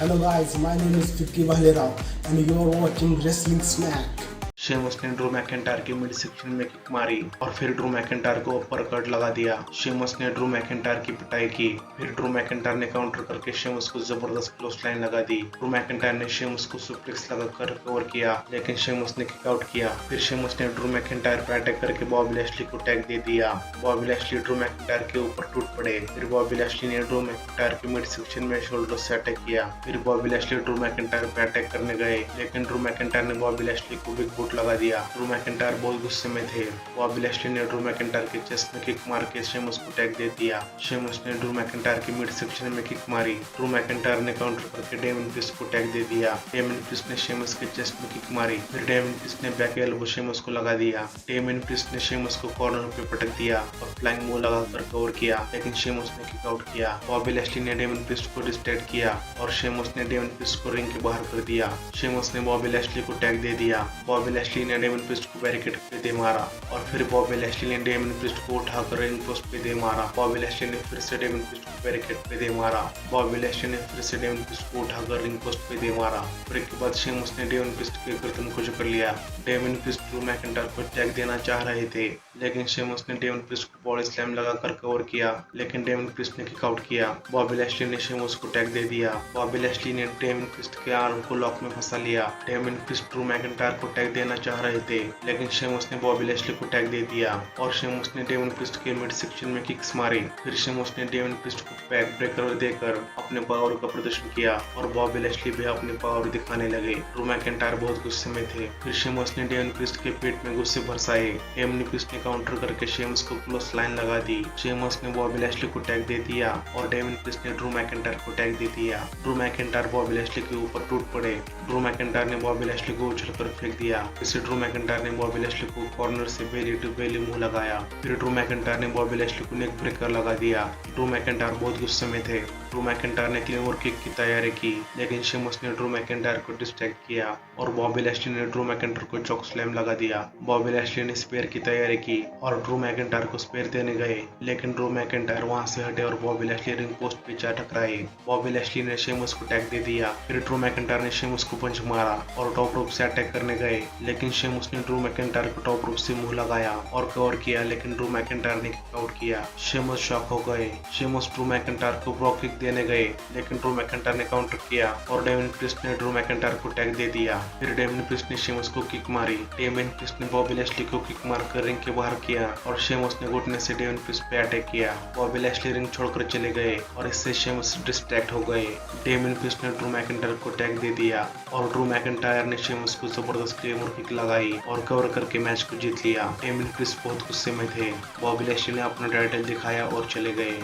Hello guys, my name is Vicky Valerao and you are watching Wrestling Smack. Sheamus ने Drew McIntyre की mid section में kick मारी और फिर Drew McIntyre को अपर कट लगा दिया। शेमस ने ड्रू मैकेंटायर की पिटाई की, फिर ड्रू मैकेंटायर ने काउंटर करके शेमस को जबरदस्त क्लोज लाइन लगा दी। ड्रू मैकेंटायर ने शेमस को सुप्लेक्स लगाकर कवर किया, लेकिन शेमस ने किक आउट किया। फिर शेमस ने ड्रू मैकेंटायर पर अटैक करके बॉबी लैशली को टैग दे दिया। बॉबी लैशली ड्रू मैकेंटायर के ऊपर टूट पड़े। फिर बॉबी लैशली ने ड्रू मैकेंटायर के मिड सेक्शन में शोल्डर से अटैक किया। फिर बॉबी लैशली ड्रू मैकेंटायर पर अटैक करने गए, लेकिन ड्रू मैकेंटायर ने बॉबी लैशली को बिग बूट लगा दिया। ड्रू मैकेंटायर बहुत गुस्से में थे। बॉबी लैशली ने ड्रू मैकेंटायर के चेस्ट में किक मार के शेमस को टैग दे दिया। शेमस ने ड्रू मैकेंटायर की मिड सेक्शन में किक मारी। ड्रू मैकेंटायर ने काउंटर करके डेमन प्रीस्ट को टैग दे दिया। डेमन प्रीस्ट ने शेमस के चेस्ट में किक मारी। फिर डेमन प्रीस्ट ने बैक एल्बो शेमस को लगा दिया। डेमन प्रीस्ट ने शेमस को कॉर्नर पे पटक दिया और फ्लाइंग मूव लगाकर कवर किया, लेकिन शेमस ने किक आउट किया। बॉबी लैशली ने डेमन प्रीस्ट को डिस्ट्रैक्ट किया और शेमस ने डेमन प्रीस्ट को रिंग के बाहर कर दिया। शेमस ने बॉबी लैशली को टैग दे दिया। बॉबी लैशली ने डेमन प्रीस्ट को बैरिकेड पे दे मारा और फिर बॉबी लैशली ने डेमन प्रीस्ट को उठाकर रिंग पोस्ट पे दे मारा। बॉबी लैशली ने फिर से डेमन प्रीस्ट को बैरिकेड पे दे मारा। बॉबी लैशली ने फिर से डेमन प्रीस्ट को उठाकर रिंग पोस्ट पे दे मारा। ब्रेक के बाद शेमस ने डेमन प्रीस्ट के गर्दन को जकड़ लिया। डेमन प्रीस्ट ड्रू मैकेंटायर को टैग देना चाह रहे थे, लेकिन शेमस ने डेमन प्रीस्ट को बॉडी स्लैम लगाकर कवर किया, लेकिन डेमन प्रीस्ट ने किक आउट किया। बॉबी लैशली ने शेमस को टैग दे दिया। बॉबी लैशली ने डेमन प्रीस्ट के आर्म को लॉक में फंसा लिया। डेमन प्रीस्ट ड्रू मैकेंटायर को टैग देना चाह रहे थे, लेकिन शेमस ने बॉबी लैशली को टैग दे दिया और शेमस ने डेमन प्रीस्ट के मिड सेक्शन में किक्स मारी। फिर शेमस ने डेमन प्रीस्ट को बैक ब्रेकर देकर अपने पावर का प्रदर्शन किया और बॉबी लैशली भी अपने पावर दिखाने लगे। ड्रू मैकेंटायर बहुत गुस्से में थे। फिर शेमस ने डेमन प्रीस्ट के पेट में गुस्से बरसाए। डेमन प्रीस्ट ने काउंटर करके शेमस को क्लोज लाइन लगा दी। शेमस ने बॉबी लैशली को टैग दे दिया और डेमन प्रीस्ट ने ड्रू मैकेंटायर को टैग दे दिया। ड्रू मैकेंटायर बॉबी लैशली के ऊपर टूट पड़े। ड्रू मैकेंटायर ने बॉबी लैशली को उछलकर फेंक दिया। इसे ड्रू मैकेंटायर ने बॉबी लैशली को कॉर्नर से बेली टू बेली मुंह लगाया। फिर ड्रू मैकेंटायर ने बॉबी लैशली को नेक ब्रेकर लगा दिया। ड्रू मैकेंटायर बहुत गुस्से में थे। ड्रू मैकेंटायर ने क्लेमर किक की तैयारी की, लेकिन शेमस ने ड्रू मैकेंटायर को डिस्ट्रैक्ट किया और बॉबी लैशली ने ड्रू मैकेंटायर को चॉक स्लैम लगा दिया। बॉबी लैशली ने स्पेयर की तैयारी की और ड्रू मैकेंटायर को स्पेयर देने गए, लेकिन ड्रू मैकेंटायर वहां से हटे और बॉबी लैशली रिंग पोस्ट पे जा टकराए। बॉबी लैशली ने शेमस को टैग दे दिया। फिर ड्रू मैकेंटायर ने शेमस को पंच मारा और टॉप रोप से अटैक करने गए, लेकिन शेमस ने ड्रू मैकेंटायर को टॉप रोप से मुंह लगाया और कवर किया, लेकिन ड्रू मैकेंटायर ने किक आउट किया। शेमस शॉक हो गए। शेमस ड्रू मैकेंटायर को ब्रॉक किक देने गए, लेकिन ड्रू मैकेंटायर ने काउंटर किया और डेमन प्रीस्ट ने ड्रू मैकेंटायर को टैग दे दिया। फिर डेमन प्रीस्ट ने शेमस को किक मारी। डेमन प्रीस्ट ने बॉबी लैशली को किक मारकर रिंग के बाहर किया और शेमस ने घुटने से डेमन प्रीस्ट पे अटैक किया। बॉबी लैशली रिंग छोड़कर चले गए और इससे शेमस डिस्ट्रैक्ट हो गए। डेमन प्रीस्ट ने ड्रू मैकेंटायर को टैग दे दिया और ड्रू मैकेंटायर ने शेमस को जबरदस्त क्लेमर किक लगाई और कवर करके मैच को जीत लिया। डेमन प्रीस्ट बहुत गुस्से में थे। बॉबी लैशली ने अपना टाइटल दिखाया और चले गए।